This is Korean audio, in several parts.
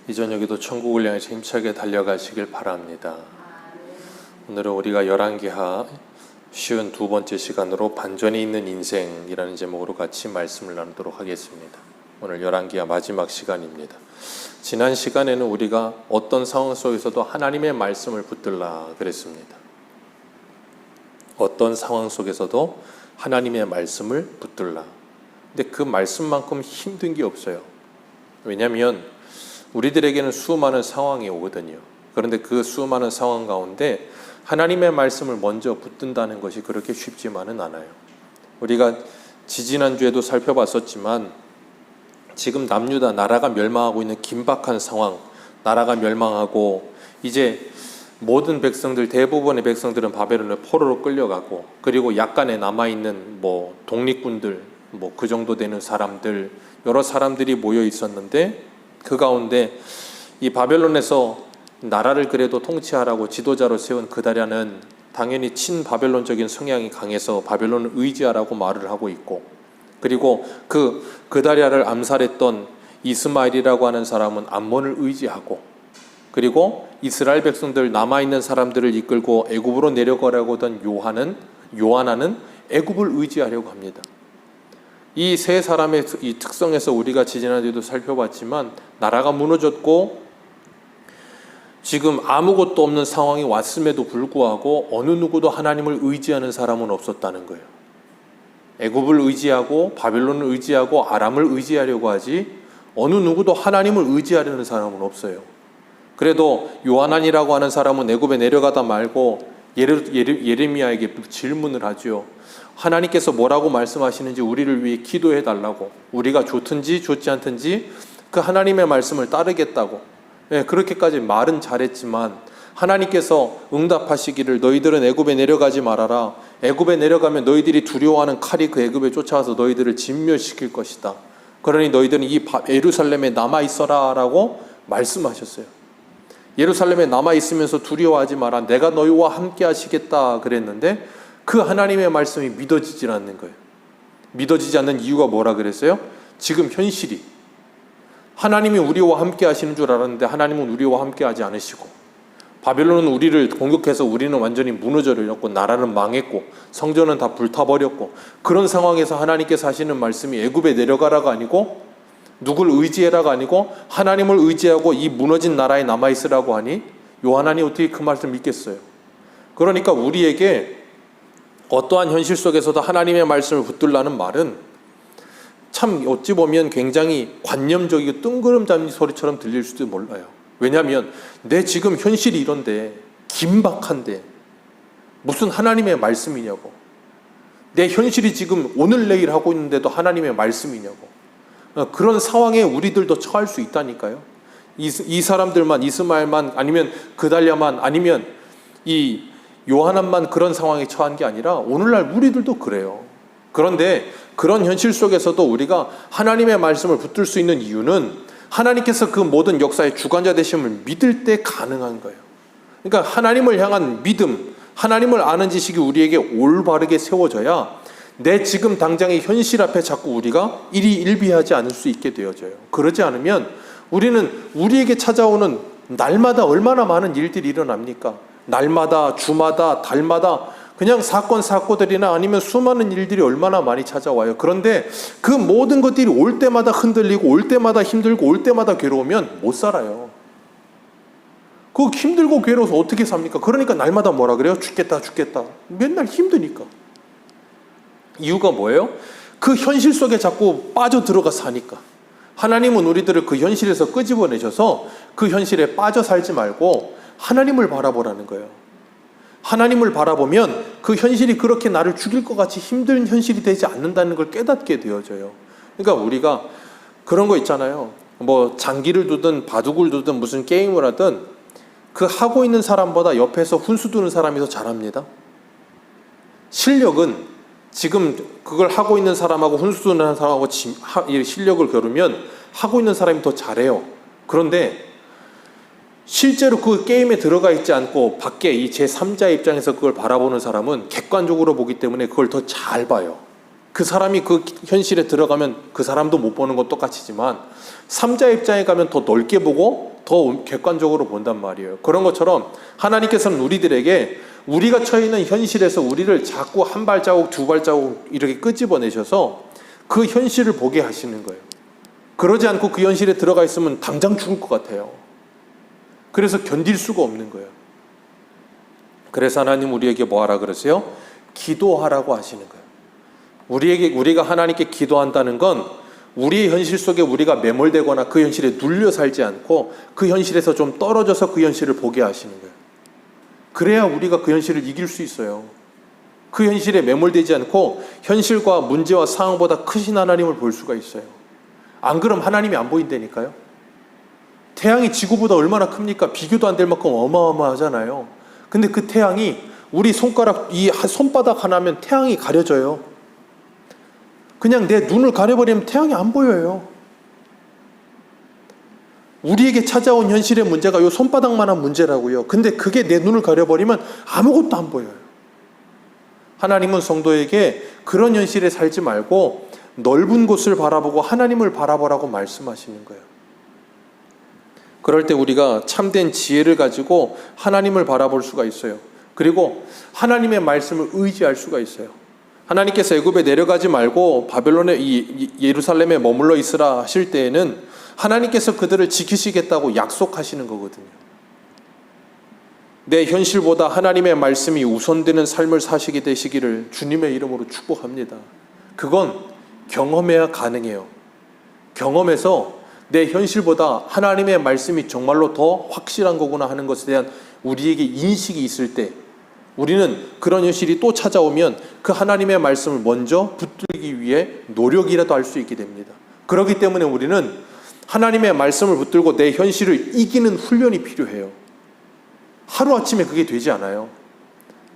이 저녁에도 천국을 향해서 힘차게 달려가시길 바랍니다. 오늘은 우리가 열왕기하 52번째 시간으로 반전이 있는 인생이라는 제목으로 같이 말씀을 나누도록 하겠습니다. 오늘 열왕기하 마지막 시간입니다. 지난 시간에는 우리가 어떤 상황 속에서도 하나님의 말씀을 붙들라 그랬습니다. 어떤 상황 속에서도 하나님의 말씀을 붙들라. 근데 그 말씀만큼 힘든 게 없어요. 왜냐하면 우리들에게는 수많은 상황이 오거든요. 그런데 그 수많은 상황 가운데 하나님의 말씀을 먼저 붙든다는 것이 그렇게 쉽지만은 않아요. 우리가 지지난주에도 살펴봤었지만 지금 남유다 나라가 멸망하고 있는 긴박한 상황, 나라가 멸망하고 이제 모든 백성들, 대부분의 백성들은 바벨론의 포로로 끌려가고, 그리고 약간의 남아있는 독립군들, 그 정도 되는 사람들, 여러 사람들이 모여 있었는데, 그 가운데 이 바벨론에서 나라를 그래도 통치하라고 지도자로 세운 그다랴는 당연히 친바벨론적인 성향이 강해서 바벨론을 의지하라고 말을 하고 있고, 그리고 그다랴를 암살했던 이스마엘이라고 하는 사람은 암몬을 의지하고, 그리고 이스라엘 백성들 남아있는 사람들을 이끌고 애굽으로 내려가려고 하던 요하나는 애굽을 의지하려고 합니다. 이 세 사람의 이 특성에서 우리가 지지난주에도 살펴봤지만 나라가 무너졌고 지금 아무것도 없는 상황이 왔음에도 불구하고 어느 누구도 하나님을 의지하는 사람은 없었다는 거예요. 애굽을 의지하고 바벨론을 의지하고 아람을 의지하려고 하지 어느 누구도 하나님을 의지하려는 사람은 없어요. 그래도 요하난이라고 하는 사람은 애굽에 내려가다 말고 예레미야에게 질문을 하죠. 하나님께서 뭐라고 말씀하시는지 우리를 위해 기도해 달라고, 우리가 좋든지 좋지 않든지 그 하나님의 말씀을 따르겠다고, 그렇게까지 말은 잘했지만 하나님께서 응답하시기를 너희들은 애굽에 내려가지 말아라. 애굽에 내려가면 너희들이 두려워하는 칼이 그 애굽에 쫓아와서 너희들을 진멸시킬 것이다. 그러니 너희들은 이 예루살렘에 남아있어라 라고 말씀하셨어요. 예루살렘에 남아있으면서 두려워하지 마라. 내가 너희와 함께 하시겠다 그랬는데 그 하나님의 말씀이 믿어지질 않는 거예요. 믿어지지 않는 이유가 뭐라 그랬어요? 지금 현실이. 하나님이 우리와 함께 하시는 줄 알았는데 하나님은 우리와 함께 하지 않으시고, 바벨론은 우리를 공격해서 우리는 완전히 무너져버렸고, 나라는 망했고, 성전은 다 불타버렸고, 그런 상황에서 하나님께서 하시는 말씀이 애굽에 내려가라가 아니고 누굴 의지해라가 아니고 하나님을 의지하고 이 무너진 나라에 남아있으라고 하니 요하난이 어떻게 그 말씀을 믿겠어요? 그러니까 우리에게 어떠한 현실 속에서도 하나님의 말씀을 붙들라는 말은 참 어찌 보면 굉장히 관념적이고 뜬구름 잡는 소리처럼 들릴 수도 몰라요. 왜냐하면 내 지금 현실이 이런데, 긴박한데 무슨 하나님의 말씀이냐고. 내 현실이 지금 오늘 내일 하고 있는데도 하나님의 말씀이냐고. 그런 상황에 우리들도 처할 수 있다니까요. 이 사람들만, 이스마엘만, 아니면 그달랴만, 아니면 이 요하난만 그런 상황에 처한 게 아니라 오늘날 우리들도 그래요. 그런데 그런 현실 속에서도 우리가 하나님의 말씀을 붙들 수 있는 이유는 하나님께서 그 모든 역사의 주관자 되심을 믿을 때 가능한 거예요. 그러니까 하나님을 향한 믿음, 하나님을 아는 지식이 우리에게 올바르게 세워져야 내 지금 당장의 현실 앞에 자꾸 우리가 일희일비하지 않을 수 있게 되어져요. 그러지 않으면 우리는 우리에게 찾아오는 날마다 얼마나 많은 일들이 일어납니까? 날마다, 주마다, 달마다 그냥 사건들이나 아니면 수많은 일들이 얼마나 많이 찾아와요. 그런데 그 모든 것들이 올 때마다 흔들리고, 올 때마다 힘들고, 올 때마다 괴로우면 못 살아요. 그 힘들고 괴로워서 어떻게 삽니까? 그러니까 날마다 뭐라 그래요? 죽겠다. 맨날 힘드니까. 이유가 뭐예요? 그 현실 속에 자꾸 빠져들어가 사니까. 하나님은 우리들을 그 현실에서 끄집어내셔서 그 현실에 빠져 살지 말고 하나님을 바라보라는 거예요. 하나님을 바라보면 그 현실이 그렇게 나를 죽일 것 같이 힘든 현실이 되지 않는다는 걸 깨닫게 되어져요. 그러니까 우리가 그런 거 있잖아요. 장기를 두든 바둑을 두든 무슨 게임을 하든 그 하고 있는 사람보다 옆에서 훈수 두는 사람이 더 잘합니다. 실력은 지금 그걸 하고 있는 사람하고 훈수 두는 사람하고 실력을 겨루면 하고 있는 사람이 더 잘해요. 그런데 실제로 그 게임에 들어가 있지 않고 밖에 이 제3자의 입장에서 그걸 바라보는 사람은 객관적으로 보기 때문에 그걸 더 잘 봐요. 그 사람이 그 현실에 들어가면 그 사람도 못 보는 건 똑같이지만 3자 입장에 가면 더 넓게 보고 더 객관적으로 본단 말이에요. 그런 것처럼 하나님께서는 우리들에게 우리가 처해 있는 현실에서 우리를 자꾸 한 발자국, 두 발자국 이렇게 끄집어내셔서 그 현실을 보게 하시는 거예요. 그러지 않고 그 현실에 들어가 있으면 당장 죽을 것 같아요. 그래서 견딜 수가 없는 거예요. 그래서 하나님 우리에게 뭐 하라 그러세요? 기도하라고 하시는 거예요. 우리가 하나님께 기도한다는 건 우리의 현실 속에 우리가 매몰되거나 그 현실에 눌려 살지 않고 그 현실에서 좀 떨어져서 그 현실을 보게 하시는 거예요. 그래야 우리가 그 현실을 이길 수 있어요. 그 현실에 매몰되지 않고 현실과 문제와 상황보다 크신 하나님을 볼 수가 있어요. 안 그럼 하나님이 안 보인다니까요. 태양이 지구보다 얼마나 큽니까? 비교도 안 될 만큼 어마어마하잖아요. 근데 그 태양이 우리 손가락, 이 손바닥 하나면 태양이 가려져요. 그냥 내 눈을 가려버리면 태양이 안 보여요. 우리에게 찾아온 현실의 문제가 요 손바닥만한 문제라고요. 근데 그게 내 눈을 가려버리면 아무것도 안 보여요. 하나님은 성도에게 그런 현실에 살지 말고 넓은 곳을 바라보고 하나님을 바라보라고 말씀하시는 거예요. 그럴 때 우리가 참된 지혜를 가지고 하나님을 바라볼 수가 있어요. 그리고 하나님의 말씀을 의지할 수가 있어요. 하나님께서 애굽에 내려가지 말고 바벨론에 예루살렘에 머물러 있으라 하실 때에는 하나님께서 그들을 지키시겠다고 약속하시는 거거든요. 내 현실보다 하나님의 말씀이 우선되는 삶을 사시게 되시기를 주님의 이름으로 축복합니다. 그건 경험해야 가능해요. 경험해서 내 현실보다 하나님의 말씀이 정말로 더 확실한 거구나 하는 것에 대한 우리에게 인식이 있을 때 우리는 그런 현실이 또 찾아오면 그 하나님의 말씀을 먼저 붙들기 위해 노력이라도 할 수 있게 됩니다. 그렇기 때문에 우리는 하나님의 말씀을 붙들고 내 현실을 이기는 훈련이 필요해요. 하루아침에 그게 되지 않아요.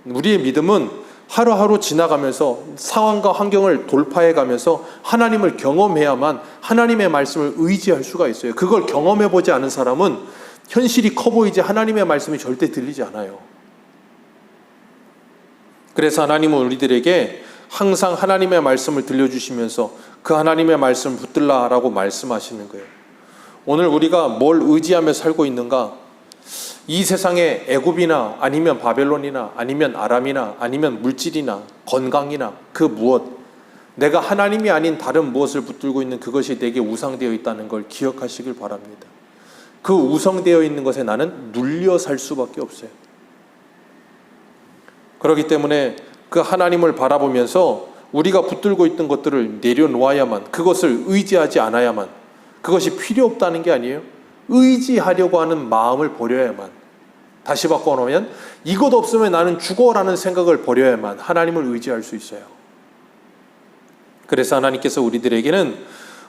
우리의 믿음은 하루하루 지나가면서 상황과 환경을 돌파해가면서 하나님을 경험해야만 하나님의 말씀을 의지할 수가 있어요. 그걸 경험해보지 않은 사람은 현실이 커 보이지 하나님의 말씀이 절대 들리지 않아요. 그래서 하나님은 우리들에게 항상 하나님의 말씀을 들려주시면서 그 하나님의 말씀을 붙들라라고 말씀하시는 거예요. 오늘 우리가 뭘 의지하며 살고 있는가? 이 세상에 애굽이나 아니면 바벨론이나 아니면 아람이나 아니면 물질이나 건강이나 그 무엇, 내가 하나님이 아닌 다른 무엇을 붙들고 있는 그것이 내게 우상되어 있다는 걸 기억하시길 바랍니다. 그 우상되어 있는 것에 나는 눌려 살 수밖에 없어요. 그렇기 때문에 그 하나님을 바라보면서 우리가 붙들고 있던 것들을 내려놓아야만, 그것을 의지하지 않아야만, 그것이 필요 없다는 게 아니에요. 의지하려고 하는 마음을 버려야만, 다시 바꿔놓으면 이것 없으면 나는 죽어라는 생각을 버려야만 하나님을 의지할 수 있어요. 그래서 하나님께서 우리들에게는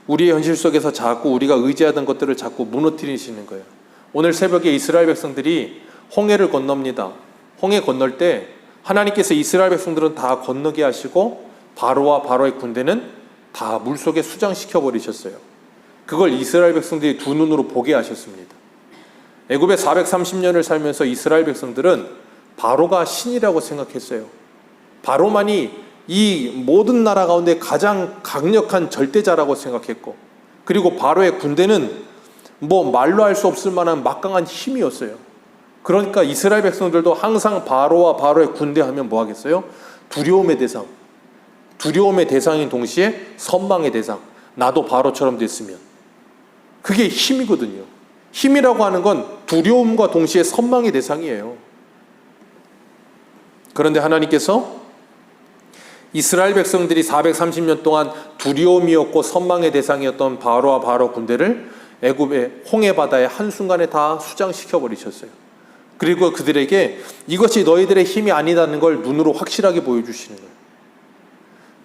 우리의 현실 속에서 자꾸 우리가 의지하던 것들을 자꾸 무너뜨리시는 거예요. 오늘 새벽에 이스라엘 백성들이 홍해를 건넙니다. 홍해 건널 때 하나님께서 이스라엘 백성들은 다 건너게 하시고 바로와 바로의 군대는 다 물속에 수장시켜 버리셨어요. 그걸 이스라엘 백성들이 두 눈으로 보게 하셨습니다. 애굽에 430년을 살면서 이스라엘 백성들은 바로가 신이라고 생각했어요. 바로만이 이 모든 나라 가운데 가장 강력한 절대자라고 생각했고, 그리고 바로의 군대는 뭐 말로 할 수 없을 만한 막강한 힘이었어요. 그러니까 이스라엘 백성들도 항상 바로와 바로의 군대 하면 뭐 하겠어요? 두려움의 대상. 두려움의 대상인 동시에 선망의 대상. 나도 바로처럼 됐으면. 그게 힘이거든요. 힘이라고 하는 건 두려움과 동시에 선망의 대상이에요. 그런데 하나님께서 이스라엘 백성들이 430년 동안 두려움이었고 선망의 대상이었던 바로와 바로 군대를 애굽의 홍해 바다에 한순간에 다 수장시켜 버리셨어요. 그리고 그들에게 이것이 너희들의 힘이 아니라는 걸 눈으로 확실하게 보여주시는 거예요.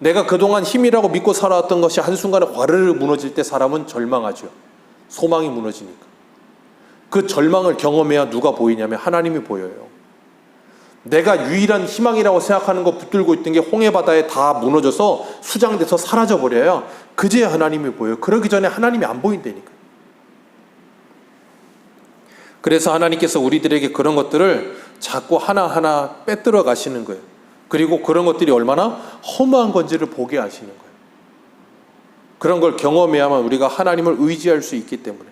내가 그동안 힘이라고 믿고 살아왔던 것이 한순간에 와르르 무너질 때 사람은 절망하죠. 소망이 무너지니까. 그 절망을 경험해야 누가 보이냐면 하나님이 보여요. 내가 유일한 희망이라고 생각하는 거 붙들고 있던 게 홍해 바다에 다 무너져서 수장돼서 사라져 버려야 그제야 하나님이 보여요. 그러기 전에 하나님이 안 보인다니까. 그래서 하나님께서 우리들에게 그런 것들을 자꾸 하나하나 빼들어 가시는 거예요. 그리고 그런 것들이 얼마나 허무한 건지를 보게 하시는 거예요. 그런 걸 경험해야만 우리가 하나님을 의지할 수 있기 때문에.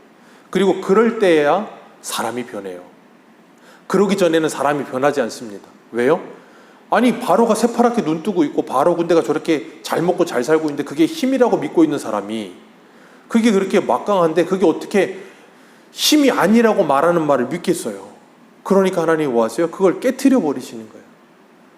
그리고 그럴 때에야 사람이 변해요. 그러기 전에는 사람이 변하지 않습니다. 왜요? 아니 바로가 새파랗게 눈 뜨고 있고 바로 군대가 저렇게 잘 먹고 잘 살고 있는데 그게 힘이라고 믿고 있는 사람이 그게 그렇게 막강한데 그게 어떻게 힘이 아니라고 말하는 말을 믿겠어요? 그러니까 하나님이 뭐 하세요? 그걸 깨트려 버리시는 거예요.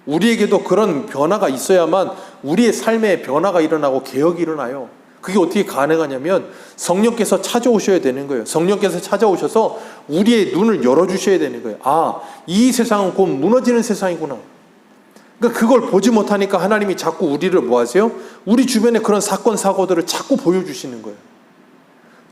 우리에게도 그런 변화가 있어야만 우리의 삶에 변화가 일어나고 개혁이 일어나요. 그게 어떻게 가능하냐면 성령께서 찾아오셔야 되는 거예요. 성령께서 찾아오셔서 우리의 눈을 열어주셔야 되는 거예요. 아, 이 세상은 곧 무너지는 세상이구나. 그러니까 그걸 보지 못하니까 하나님이 자꾸 우리를 뭐 하세요? 우리 주변에 그런 사건 사고들을 자꾸 보여주시는 거예요.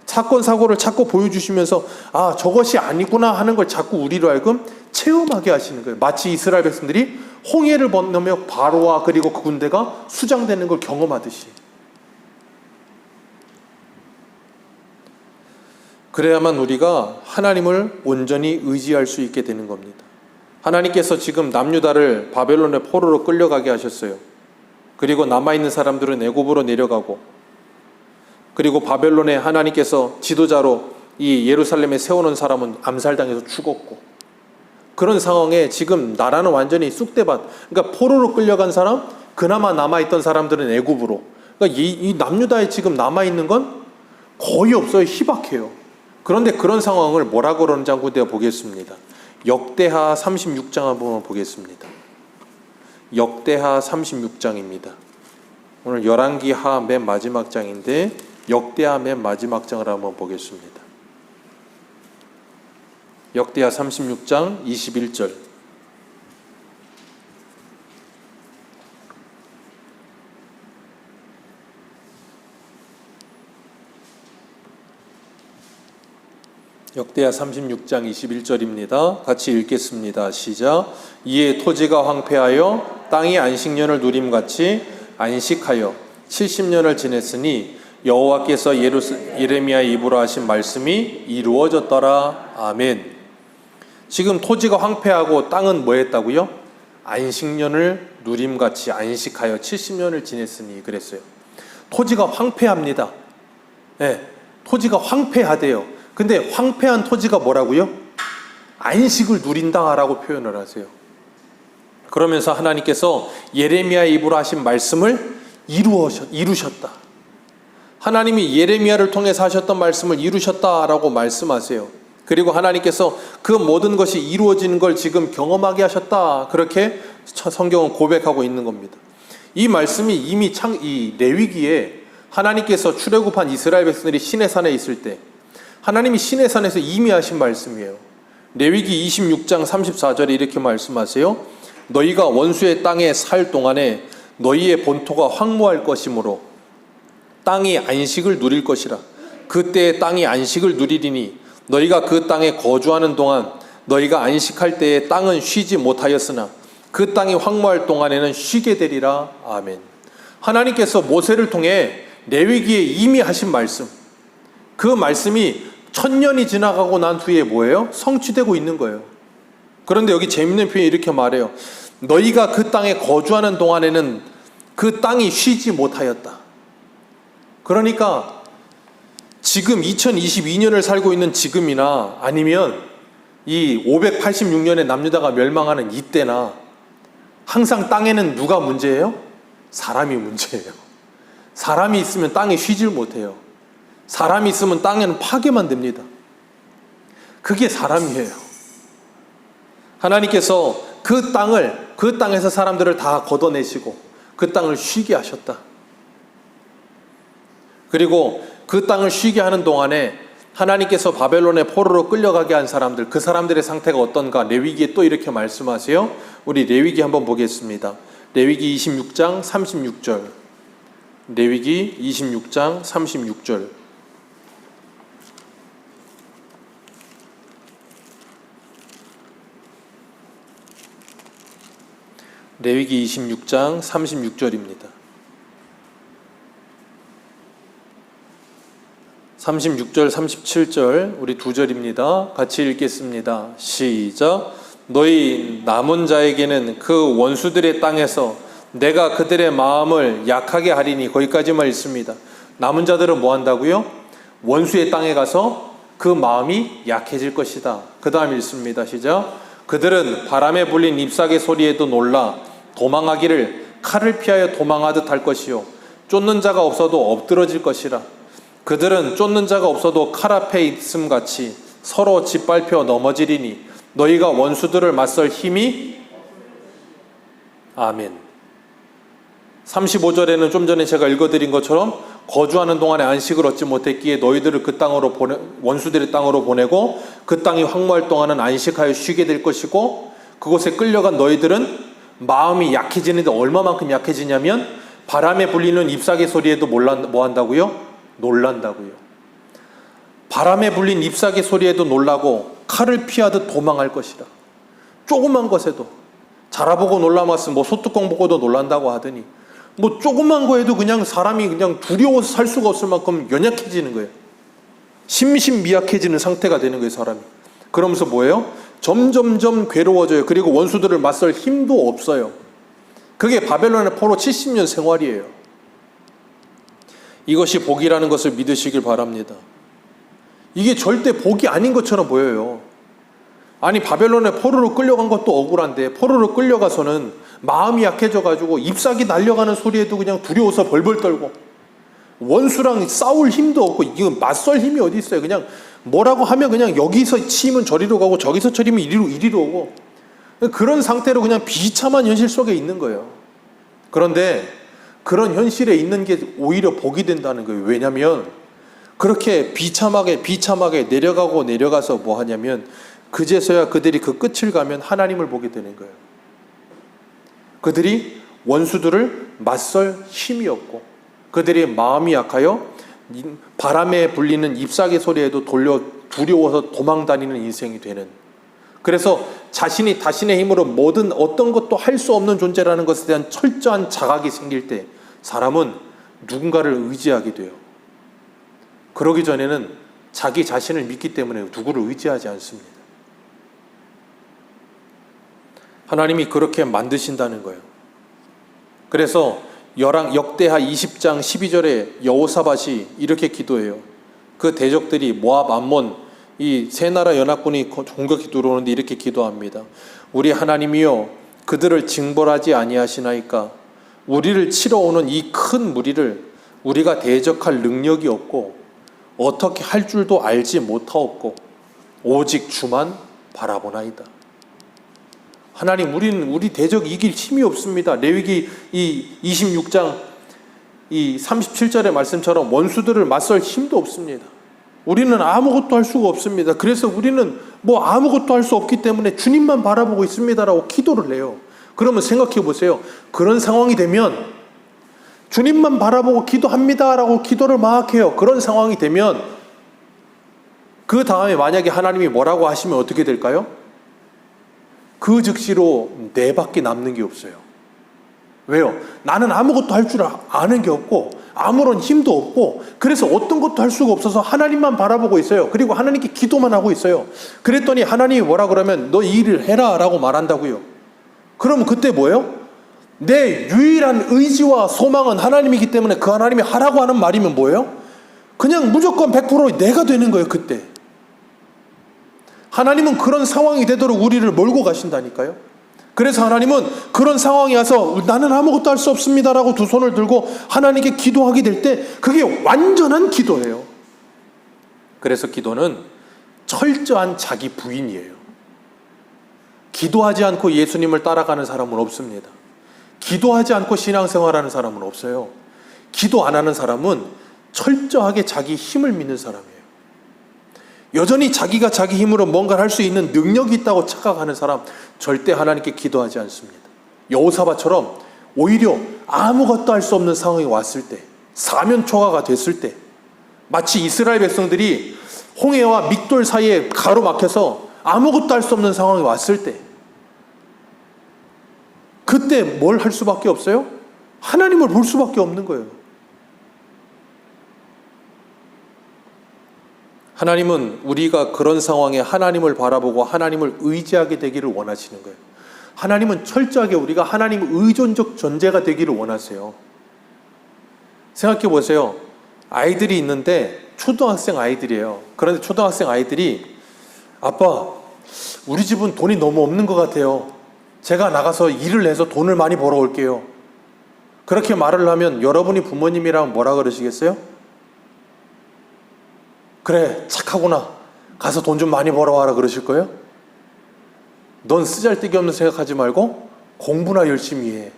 사건 사고를 자꾸 보여주시면서 아, 저것이 아니구나 하는 걸 자꾸 우리로 하여금 체험하게 하시는 거예요. 마치 이스라엘 백성들이 홍해를 건너며 바로와 그리고 그 군대가 수장되는 걸 경험하듯이. 그래야만 우리가 하나님을 온전히 의지할 수 있게 되는 겁니다. 하나님께서 지금 남유다를 바벨론의 포로로 끌려가게 하셨어요. 그리고 남아있는 사람들은 애굽으로 내려가고, 그리고 바벨론에 하나님께서 지도자로 이 예루살렘에 세워놓은 사람은 암살당해서 죽었고, 그런 상황에 지금 나라는 완전히 쑥대밭. 그러니까 포로로 끌려간 사람, 그나마 남아있던 사람들은 애굽으로. 그러니까 이 남유다에 지금 남아있는 건 거의 없어요. 희박해요. 그런데 그런 상황을 뭐라고 그러는지 한번 보겠습니다. 역대하 36장 한번 보겠습니다. 역대하 36장입니다. 오늘 열왕기하 맨 마지막 장인데 역대하 맨 마지막 장을 한번 보겠습니다. 역대하 36장 21절. 역대하 36장 21절입니다. 같이 읽겠습니다. 시작. 이에 토지가 황폐하여 땅이 안식년을 누림같이 안식하여 70년을 지냈으니 여호와께서 예레미야의 입으로 하신 말씀이 이루어졌더라. 아멘. 지금 토지가 황폐하고 땅은 뭐 했다고요? 안식년을 누림같이 안식하여 70년을 지냈으니 그랬어요. 토지가 황폐합니다. 네, 토지가 황폐하대요. 근데 황폐한 토지가 뭐라고요? 안식을 누린다라고 표현을 하세요. 그러면서 하나님께서 예레미야의 입으로 하신 말씀을 이루셨다. 하나님이 예레미야를 통해서 하셨던 말씀을 이루셨다라고 말씀하세요. 그리고 하나님께서 그 모든 것이 이루어지는 걸 지금 경험하게 하셨다. 그렇게 성경은 고백하고 있는 겁니다. 이 말씀이 이미 이 레위기에 하나님께서 출애굽한 이스라엘 백성들이 시내산에 있을 때 하나님이 시내산에서 이미 하신 말씀이에요. 레위기 26장 34절에 이렇게 말씀하세요. 너희가 원수의 땅에 살 동안에 너희의 본토가 황무할 것이므로 땅이 안식을 누릴 것이라. 그때에 땅이 안식을 누리리니 너희가 그 땅에 거주하는 동안 너희가 안식할 때에 땅은 쉬지 못하였으나 그 땅이 황무할 동안에는 쉬게 되리라. 아멘. 하나님께서 모세를 통해 레위기에 이미 하신 말씀, 그 말씀이 1000년이 지나가고 난 후에 뭐예요? 성취되고 있는 거예요. 그런데 여기 재밌는 표현이 이렇게 말해요. 너희가 그 땅에 거주하는 동안에는 그 땅이 쉬지 못하였다. 그러니까 지금 2022년을 살고 있는 지금이나 아니면 이 586년에 남유다가 멸망하는 이때나 항상 땅에는 누가 문제예요? 사람이 문제예요. 사람이 있으면 땅이 쉬질 못해요. 사람이 있으면 땅에는 파괴만 됩니다. 그게 사람이에요. 하나님께서 그 땅에서 사람들을 다 걷어내시고 그 땅을 쉬게 하셨다. 그리고 그 땅을 쉬게 하는 동안에 하나님께서 바벨론의 포로로 끌려가게 한 사람들, 그 사람들의 상태가 어떤가 레위기에 또 이렇게 말씀하세요. 우리 레위기 한번 보겠습니다. 레위기 26장 36절. 레위기 26장 36절. 레위기 26장 36절입니다. 36절, 37절 우리 두 절입니다. 같이 읽겠습니다. 시작. 너희 남은 자에게는 그 원수들의 땅에서 내가 그들의 마음을 약하게 하리니, 거기까지만 읽습니다. 남은 자들은 뭐 한다고요? 원수의 땅에 가서 그 마음이 약해질 것이다. 그 다음 읽습니다. 시작. 그들은 바람에 불린 잎사귀 소리에도 놀라 도망하기를 칼을 피하여 도망하듯 할 것이요 쫓는 자가 없어도 엎드러질 것이라. 그들은 쫓는 자가 없어도 칼 앞에 있음같이 서로 짓밟혀 넘어지리니 너희가 원수들을 맞설 힘이 아멘. 35절에는 좀 전에 제가 읽어드린 것처럼 거주하는 동안에 안식을 얻지 못했기에 너희들을 그 땅으로 원수들의 땅으로 보내고 그 땅이 황무할 동안은 안식하여 쉬게 될 것이고 그곳에 끌려간 너희들은 마음이 약해지는데 얼마만큼 약해지냐면 바람에 불리는 잎사귀 소리에도 뭐 한다고요? 놀란다고요. 바람에 불린 잎사귀 소리에도 놀라고 칼을 피하듯 도망할 것이라. 조그만 것에도 자라보고 놀라마스 소뚜껑 보고도 놀란다고 하더니 조그만 거에도 그냥 사람이 그냥 두려워서 살 수가 없을 만큼 연약해지는 거예요. 심신미약해지는 상태가 되는 거예요, 사람이. 그러면서 뭐예요? 점점점 괴로워져요. 그리고 원수들을 맞설 힘도 없어요. 그게 바벨론의 포로 70년 생활이에요. 이것이 복이라는 것을 믿으시길 바랍니다. 이게 절대 복이 아닌 것처럼 보여요. 아니 바벨론의 포로로 끌려간 것도 억울한데 포로로 끌려가서는 마음이 약해져가지고 잎사귀 날려가는 소리에도 그냥 두려워서 벌벌 떨고 원수랑 싸울 힘도 없고 이건 맞설 힘이 어디 있어요. 그냥 뭐라고 하면 그냥 여기서 치면 저리로 가고 저기서 치면 이리로 오고 그런 상태로 그냥 비참한 현실 속에 있는 거예요. 그런데 그런 현실에 있는 게 오히려 복이 된다는 거예요. 왜냐하면 그렇게 비참하게 내려가서 뭐 하냐면 그제서야 그들이 그 끝을 가면 하나님을 보게 되는 거예요. 그들이 원수들을 맞설 힘이 없고 그들의 마음이 약하여 바람에 불리는 잎사귀 소리에도 두려워서 도망다니는 인생이 되는. 그래서 자신이 자신의 힘으로 뭐든 어떤 것도 할 수 없는 존재라는 것에 대한 철저한 자각이 생길 때 사람은 누군가를 의지하게 돼요. 그러기 전에는 자기 자신을 믿기 때문에 누구를 의지하지 않습니다. 하나님이 그렇게 만드신다는 거예요. 그래서 역대하 20장 12절에 여호사밧이 이렇게 기도해요. 그 대적들이 모압, 암몬 이 세 나라 연합군이 공격해 들어오는데 이렇게 기도합니다. 우리 하나님이여 그들을 징벌하지 아니하시나이까. 우리를 치러 오는 이 큰 무리를 우리가 대적할 능력이 없고 어떻게 할 줄도 알지 못하옵고 오직 주만 바라보나이다. 하나님, 우리 대적 이길 힘이 없습니다. 레위기 이 26장 이 37절의 말씀처럼 원수들을 맞설 힘도 없습니다. 우리는 아무것도 할 수가 없습니다. 그래서 우리는 아무것도 할 수 없기 때문에 주님만 바라보고 있습니다라고 기도를 해요. 그러면 생각해 보세요. 그런 상황이 되면 주님만 바라보고 기도합니다라고 기도를 막 해요. 그런 상황이 되면 그 다음에 만약에 하나님이 뭐라고 하시면 어떻게 될까요? 그 즉시로 네 밖에 남는 게 없어요. 왜요? 나는 아무것도 할 줄 아는 게 없고 아무런 힘도 없고 그래서 어떤 것도 할 수가 없어서 하나님만 바라보고 있어요. 그리고 하나님께 기도만 하고 있어요. 그랬더니 하나님이 뭐라 그러면 너 이 일을 해라 라고 말한다고요. 그러면 그때 뭐예요? 내 유일한 의지와 소망은 하나님이기 때문에 그 하나님이 하라고 하는 말이면 뭐예요? 그냥 무조건 100% 내가 되는 거예요. 그때 하나님은 그런 상황이 되도록 우리를 몰고 가신다니까요. 그래서 하나님은 그런 상황이 와서 나는 아무것도 할 수 없습니다라고 두 손을 들고 하나님께 기도하게 될 때 그게 완전한 기도예요. 그래서 기도는 철저한 자기 부인이에요. 기도하지 않고 예수님을 따라가는 사람은 없습니다. 기도하지 않고 신앙생활하는 사람은 없어요. 기도 안 하는 사람은 철저하게 자기 힘을 믿는 사람이에요. 여전히 자기가 자기 힘으로 뭔가를 할 수 있는 능력이 있다고 착각하는 사람 절대 하나님께 기도하지 않습니다. 여호사밧처럼 오히려 아무것도 할 수 없는 상황이 왔을 때, 사면초가가 됐을 때, 마치 이스라엘 백성들이 홍해와 믹돌 사이에 가로막혀서 아무것도 할 수 없는 상황이 왔을 때 그때 뭘 할 수밖에 없어요? 하나님을 볼 수밖에 없는 거예요. 하나님은 우리가 그런 상황에 하나님을 바라보고 하나님을 의지하게 되기를 원하시는 거예요. 하나님은 철저하게 우리가 하나님 의존적 존재가 되기를 원하세요. 생각해 보세요. 아이들이 있는데 초등학생 아이들이에요. 그런데 초등학생 아이들이 아빠, 우리 집은 돈이 너무 없는 것 같아요. 제가 나가서 일을 해서 돈을 많이 벌어올게요. 그렇게 말을 하면 여러분이 부모님이랑 뭐라 그러시겠어요? 그래, 착하구나. 가서 돈 좀 많이 벌어와라 그러실 거예요? 넌 쓰잘데기 없는 생각하지 말고 공부나 열심히 해.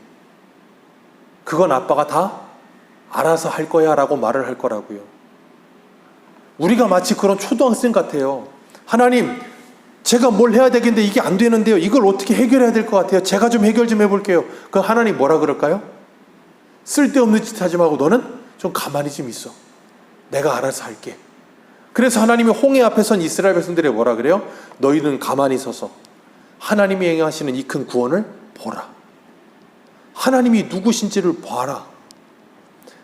그건 아빠가 다 알아서 할 거야 라고 말을 할 거라고요. 우리가 마치 그런 초등학생 같아요. 하나님, 제가 뭘 해야 되겠는데 이게 안 되는데요. 이걸 어떻게 해결해야 될 것 같아요. 제가 좀 해결 좀 해볼게요. 그럼 하나님 뭐라 그럴까요? 쓸데없는 짓 하지 말고 너는 좀 가만히 좀 있어. 내가 알아서 할게. 그래서 하나님이 홍해 앞에 선 이스라엘 백성들이 뭐라 그래요? 너희는 가만히 서서 하나님이 행하시는 이 큰 구원을 보라. 하나님이 누구신지를 봐라.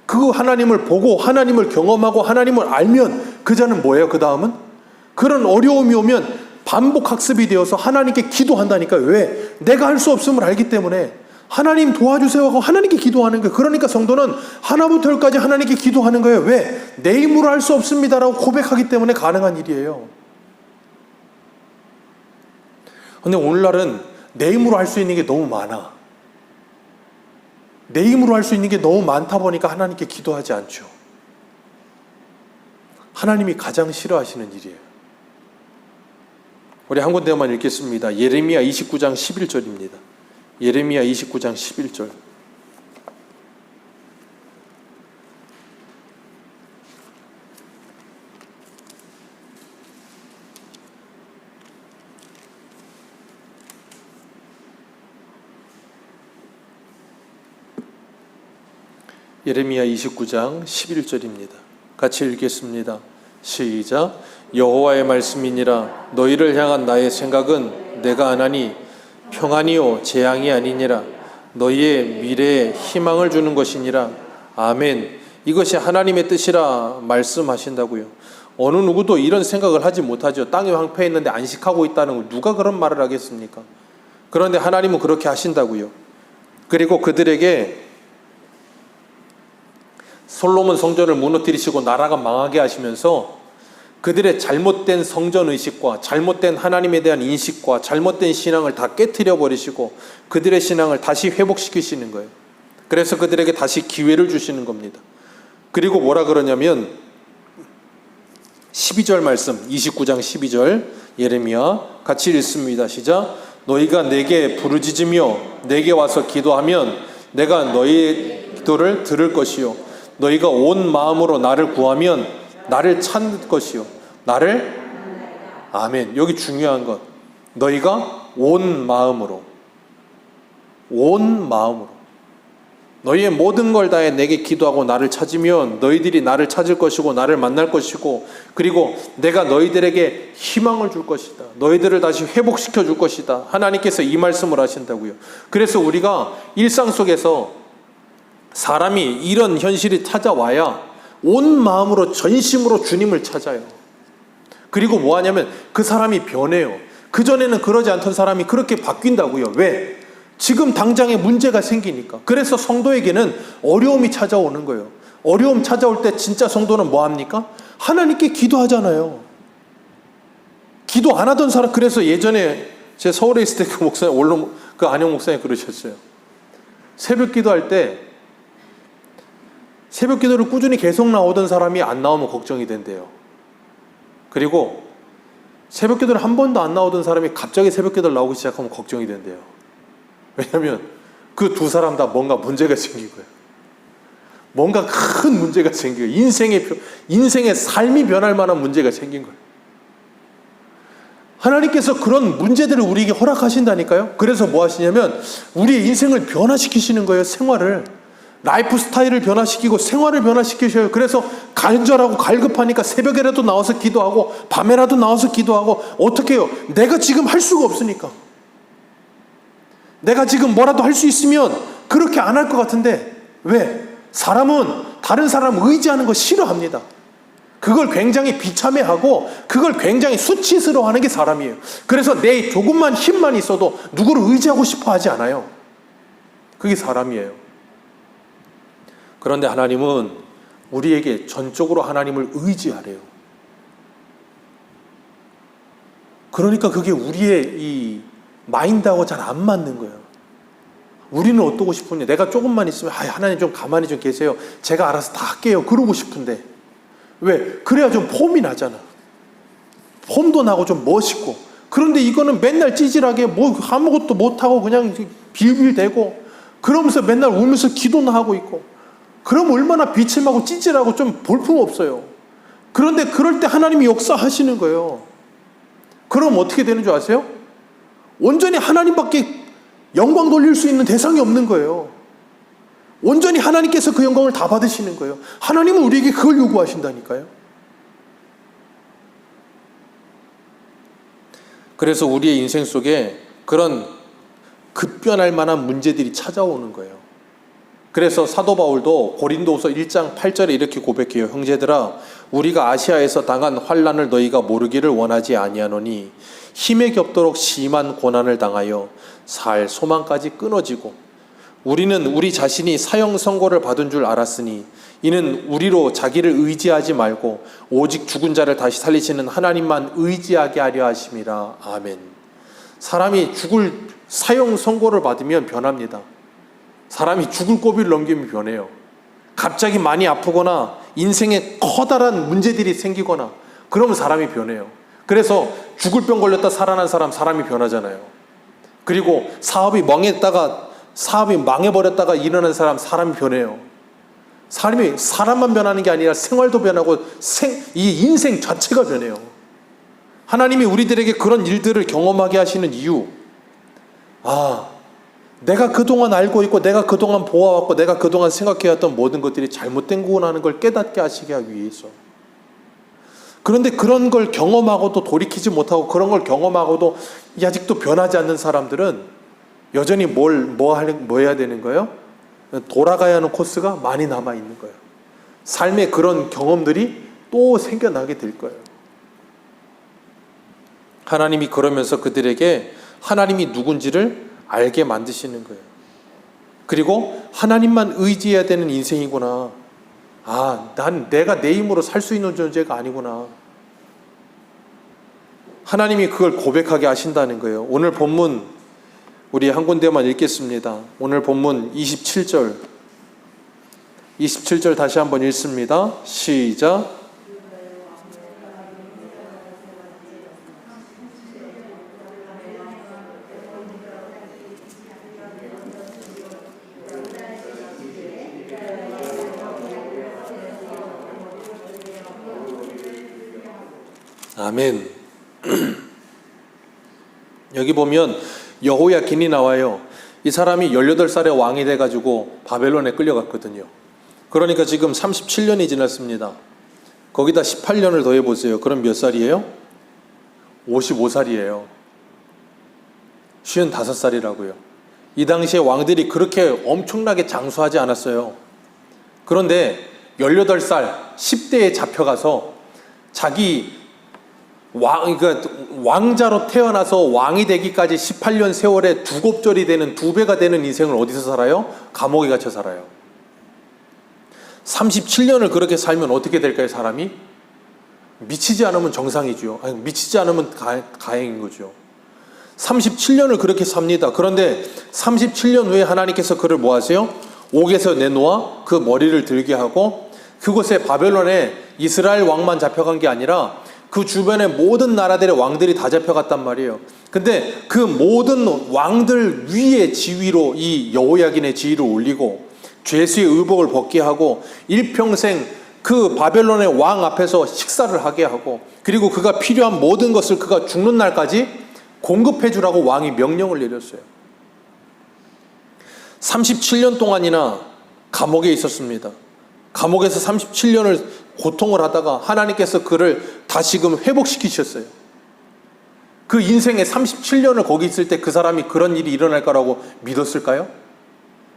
그 하나님을 보고 하나님을 경험하고 하나님을 알면 그자는 뭐예요? 그 다음은? 그런 어려움이 오면 반복 학습이 되어서 하나님께 기도한다니까요. 왜? 내가 할 수 없음을 알기 때문에 하나님 도와주세요 하고 하나님께 기도하는 거예요. 그러니까 성도는 하나부터 열까지 하나님께 기도하는 거예요. 왜? 내 힘으로 할 수 없습니다라고 고백하기 때문에 가능한 일이에요. 근데 오늘날은 내 힘으로 할 수 있는 게 너무 많아. 내 힘으로 할 수 있는 게 너무 많다 보니까 하나님께 기도하지 않죠. 하나님이 가장 싫어하시는 일이에요. 우리 한 군데만 읽겠습니다. 예레미야 29장 11절입니다. 예레미야 29장 11절. 예레미야 29장 11절입니다. 같이 읽겠습니다. 시작. 여호와의 말씀이니라. 너희를 향한 나의 생각은 내가 안하니 평안이요 재앙이 아니니라. 너희의 미래에 희망을 주는 것이니라. 아멘. 이것이 하나님의 뜻이라 말씀하신다고요. 어느 누구도 이런 생각을 하지 못하죠. 땅이 황폐했는데 안식하고 있다는 거 누가 그런 말을 하겠습니까? 그런데 하나님은 그렇게 하신다고요. 그리고 그들에게 솔로몬 성전을 무너뜨리시고 나라가 망하게 하시면서 그들의 잘못된 성전의식과 잘못된 하나님에 대한 인식과 잘못된 신앙을 다 깨트려 버리시고 그들의 신앙을 다시 회복시키시는 거예요. 그래서 그들에게 다시 기회를 주시는 겁니다. 그리고 뭐라 그러냐면 12절 말씀, 29장 12절 예레미야 같이 읽습니다. 시작. 너희가 내게 부르짖으며 내게 와서 기도하면 내가 너희의 기도를 들을 것이요 너희가 온 마음으로 나를 구하면 나를 찾을 것이요 나를 아멘. 여기 중요한 것, 너희가 온 마음으로 너희의 모든 걸 다해 내게 기도하고 나를 찾으면 너희들이 나를 찾을 것이고 나를 만날 것이고 그리고 내가 너희들에게 희망을 줄 것이다. 너희들을 다시 회복시켜 줄 것이다. 하나님께서 이 말씀을 하신다고요. 그래서 우리가 일상 속에서 사람이 이런 현실이 찾아와야 온 마음으로 전심으로 주님을 찾아요. 그리고 뭐 하냐면 그 사람이 변해요. 그전에는 그러지 않던 사람이 그렇게 바뀐다고요. 왜? 지금 당장에 문제가 생기니까. 그래서 성도에게는 어려움이 찾아오는 거예요. 어려움 찾아올 때 진짜 성도는 뭐 합니까? 하나님께 기도하잖아요. 기도 안 하던 사람, 그래서 예전에 제 서울에 있을 때 그 목사님, 그 안영 목사님 그러셨어요. 새벽 기도할 때 새벽 기도를 꾸준히 계속 나오던 사람이 안 나오면 걱정이 된대요. 그리고 새벽 기도를 한 번도 안 나오던 사람이 갑자기 새벽 기도를 나오기 시작하면 걱정이 된대요. 왜냐하면 그 두 사람 다 뭔가 문제가 생긴 거예요. 뭔가 큰 문제가 생겨요. 인생의 삶이 변할 만한 문제가 생긴 거예요. 하나님께서 그런 문제들을 우리에게 허락하신다니까요. 그래서 뭐 하시냐면 우리의 인생을 변화시키시는 거예요. 생활을. 라이프 스타일을 변화시키고 생활을 변화시키셔요. 그래서 간절하고 갈급하니까 새벽에라도 나와서 기도하고 밤에라도 나와서 기도하고 어떻게 해요? 내가 지금 할 수가 없으니까. 내가 지금 뭐라도 할 수 있으면 그렇게 안 할 것 같은데 왜? 사람은 다른 사람 의지하는 거 싫어합니다. 그걸 굉장히 비참해하고 그걸 굉장히 수치스러워하는 게 사람이에요. 그래서 내 조금만 힘만 있어도 누구를 의지하고 싶어 하지 않아요. 그게 사람이에요. 그런데 하나님은 우리에게 전적으로 하나님을 의지하래요. 그러니까 그게 우리의 이 마인드하고 잘 안 맞는 거예요. 우리는 어떠고 싶으냐? 내가 조금만 있으면 하나님 좀 가만히 좀 계세요. 제가 알아서 다 할게요. 그러고 싶은데 왜? 그래야 좀 폼이 나잖아. 폼도 나고 좀 멋있고. 그런데 이거는 맨날 찌질하게 뭐 아무것도 못하고 그냥 빌빌대고 그러면서 맨날 울면서 기도나 하고 있고, 그럼 얼마나 비침하고 찌질하고 좀 볼품없어요. 그런데 그럴 때 하나님이 역사하시는 거예요. 그럼 어떻게 되는 줄 아세요? 온전히 하나님밖에 영광 돌릴 수 있는 대상이 없는 거예요. 온전히 하나님께서 그 영광을 다 받으시는 거예요. 하나님은 우리에게 그걸 요구하신다니까요. 그래서 우리의 인생 속에 그런 급변할 만한 문제들이 찾아오는 거예요. 그래서 사도 바울도 고린도후서 1장 8절에 이렇게 고백해요. 형제들아, 우리가 아시아에서 당한 환난을 너희가 모르기를 원하지 아니하노니 힘에 겹도록 심한 고난을 당하여 살 소망까지 끊어지고 우리는 우리 자신이 사형 선고를 받은 줄 알았으니 이는 우리로 자기를 의지하지 말고 오직 죽은 자를 다시 살리시는 하나님만 의지하게 하려 하심이라. 아멘. 사람이 죽을 사형 선고를 받으면 변합니다. 사람이 죽을 고비를 넘기면 변해요. 갑자기 많이 아프거나 인생에 커다란 문제들이 생기거나 그러면 사람이 변해요. 그래서 죽을 병 걸렸다 살아난 사람이 변하잖아요. 그리고 사업이 망해버렸다가 일어난 사람이 변해요. 사람만 변하는 게 아니라 생활도 변하고 이 인생 자체가 변해요. 하나님이 우리들에게 그런 일들을 경험하게 하시는 이유, 내가 그동안 알고 있고 내가 그동안 보아왔고 내가 그동안 생각해왔던 모든 것들이 잘못된 거구나 하는 걸 깨닫게 하시게 하기 위해서. 그런데 그런 걸 경험하고도 돌이키지 못하고 그런 걸 경험하고도 아직도 변하지 않는 사람들은 여전히 뭐 해야 되는 거예요? 돌아가야 하는 코스가 많이 남아있는 거예요. 삶의 그런 경험들이 또 생겨나게 될 거예요. 하나님이 그러면서 그들에게 하나님이 누군지를 알게 만드시는 거예요. 그리고 하나님만 의지해야 되는 인생이구나. 내가 내 힘으로 살 수 있는 존재가 아니구나. 하나님이 그걸 고백하게 하신다는 거예요. 오늘 본문 우리 한 군데만 읽겠습니다. 오늘 본문 27절 다시 한번 읽습니다. 시작. 아멘. 여기 보면 여호야긴이 나와요. 이 사람이 18살에 왕이 돼가지고 바벨론에 끌려갔거든요. 그러니까 지금 37년이 지났습니다. 거기다 18년을 더해보세요. 그럼 몇 살이에요? 55살이에요. 55살이라고요. 이 당시에 왕들이 그렇게 엄청나게 장수하지 않았어요. 그런데 18살 10대에 잡혀가서 자기 왕자로 태어나서 왕이 되기까지 18년 세월에 두 곱절이 되는 2배가 되는 인생을 어디서 살아요? 감옥에 갇혀 살아요. 37년을 그렇게 살면 어떻게 될까요, 사람이? 미치지 않으면 정상이죠. 미치지 않으면 가행인 거죠. 37년을 그렇게 삽니다. 그런데 37년 후에 하나님께서 그를 뭐 하세요? 옥에서 내놓아 그 머리를 들게 하고 그곳에 바벨론에 이스라엘 왕만 잡혀간 게 아니라 그 주변의 모든 나라들의 왕들이 다 잡혀갔단 말이에요. 근데 그 모든 왕들 위에 지위로 이 여호야긴의 지위를 올리고 죄수의 의복을 벗게 하고 일평생 그 바벨론의 왕 앞에서 식사를 하게 하고 그리고 그가 필요한 모든 것을 그가 죽는 날까지 공급해 주라고 왕이 명령을 내렸어요. 37년 동안이나 감옥에 있었습니다. 감옥에서 37년을 고통을 하다가 하나님께서 그를 다시금 회복시키셨어요. 그 인생의 37년을 거기 있을 때 그 사람이 그런 일이 일어날 거라고 믿었을까요?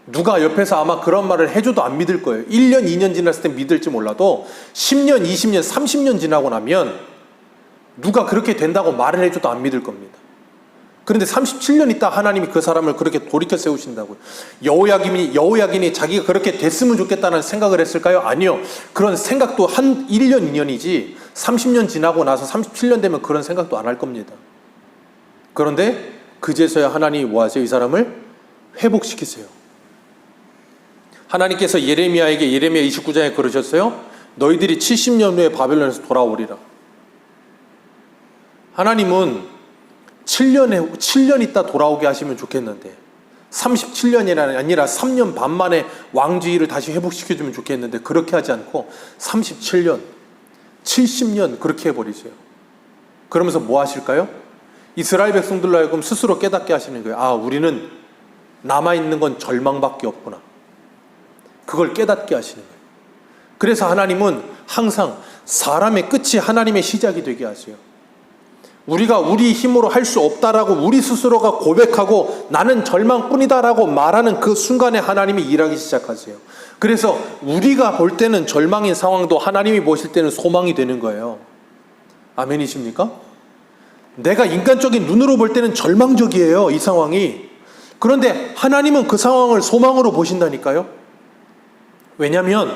누가 옆에서 아마 그런 말을 해줘도 안 믿을 거예요. 1년, 2년 지났을 때 믿을지 몰라도 10년, 20년, 30년 지나고 나면 누가 그렇게 된다고 말을 해줘도 안 믿을 겁니다. 그런데 37년 있다 하나님이 그 사람을 그렇게 돌이켜 세우신다고요. 여호야긴이 자기가 그렇게 됐으면 좋겠다는 생각을 했을까요? 아니요. 그런 생각도 한 1년, 2년이지 30년 지나고 나서 37년 되면 그런 생각도 안 할 겁니다. 그런데 그제서야 하나님이 뭐 하세요? 이 사람을 회복시키세요. 하나님께서 예레미야 29장에 그러셨어요. 너희들이 70년 후에 바벨론에서 돌아오리라. 하나님은 7년 있다 돌아오게 하시면 좋겠는데 37년이 아니라 3년 반 만에 왕지위를 다시 회복시켜주면 좋겠는데 그렇게 하지 않고 37년, 70년 그렇게 해버리세요. 그러면서 뭐 하실까요? 이스라엘 백성들로 하여금 스스로 깨닫게 하시는 거예요. 아, 우리는 남아있는 건 절망밖에 없구나. 그걸 깨닫게 하시는 거예요. 그래서 하나님은 항상 사람의 끝이 하나님의 시작이 되게 하세요. 우리가 우리 힘으로 할 수 없다라고 우리 스스로가 고백하고 나는 절망뿐이다라고 말하는 그 순간에 하나님이 일하기 시작하세요. 그래서 우리가 볼 때는 절망인 상황도 하나님이 보실 때는 소망이 되는 거예요. 아멘이십니까? 내가 인간적인 눈으로 볼 때는 절망적이에요, 이 상황이. 그런데 하나님은 그 상황을 소망으로 보신다니까요. 왜냐하면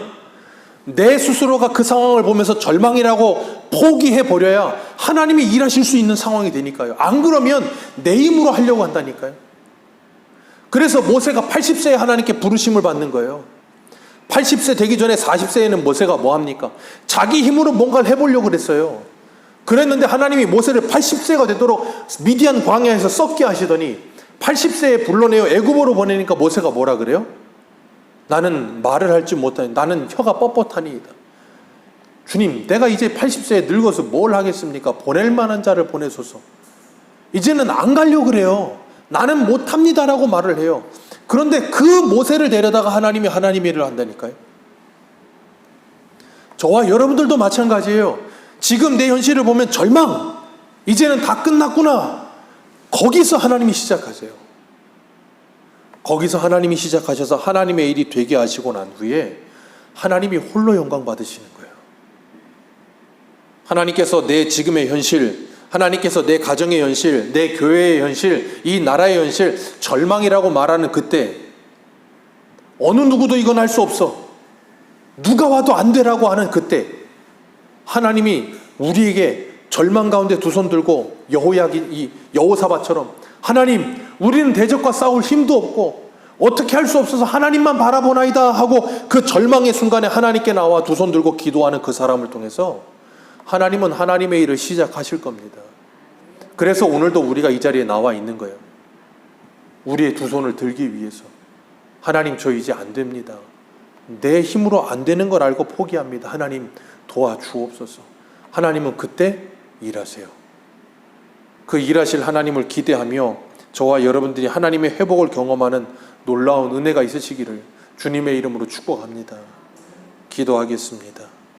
내 스스로가 그 상황을 보면서 절망이라고 포기해버려야 하나님이 일하실 수 있는 상황이 되니까요. 안 그러면 내 힘으로 하려고 한다니까요. 그래서 모세가 80세에 하나님께 부르심을 받는 거예요. 80세 되기 전에 40세에는 모세가 뭐합니까? 자기 힘으로 뭔가를 해보려고 그랬어요. 그랬는데 하나님이 모세를 80세가 되도록 미디안 광야에서 썩게 하시더니 80세에 불러내어 애굽으로 보내니까 모세가 뭐라 그래요? 나는 말을 할 줄 못하니 나는 혀가 뻣뻣하니이다. 주님, 내가 이제 80세에 늙어서 뭘 하겠습니까? 보낼 만한 자를 보내소서. 이제는 안 가려고 그래요. 나는 못합니다라고 말을 해요. 그런데 그 모세를 데려다가 하나님이 하나님의 일을 한다니까요. 저와 여러분들도 마찬가지예요. 지금 내 현실을 보면 절망, 이제는 다 끝났구나. 거기서 하나님이 시작하세요. 거기서 하나님이 시작하셔서 하나님의 일이 되게 하시고 난 후에 하나님이 홀로 영광 받으시는 거예요. 하나님께서 내 지금의 현실, 하나님께서 내 가정의 현실, 내 교회의 현실, 이 나라의 현실, 절망이라고 말하는 그때 어느 누구도 이건 할 수 없어, 누가 와도 안 되라고 하는 그때 하나님이 우리에게 절망 가운데 두 손 들고 여호사밧처럼 하나님, 우리는 대적과 싸울 힘도 없고 어떻게 할 수 없어서 하나님만 바라보나이다 하고 그 절망의 순간에 하나님께 나와 두 손 들고 기도하는 그 사람을 통해서 하나님은 하나님의 일을 시작하실 겁니다. 그래서 오늘도 우리가 이 자리에 나와 있는 거예요. 우리의 두 손을 들기 위해서. 하나님, 저 이제 안 됩니다. 내 힘으로 안 되는 걸 알고 포기합니다. 하나님, 도와주옵소서. 하나님은 그때 일하세요. 그 일하실 하나님을 기대하며 저와 여러분들이 하나님의 회복을 경험하는 놀라운 은혜가 있으시기를 주님의 이름으로 축복합니다. 기도하겠습니다.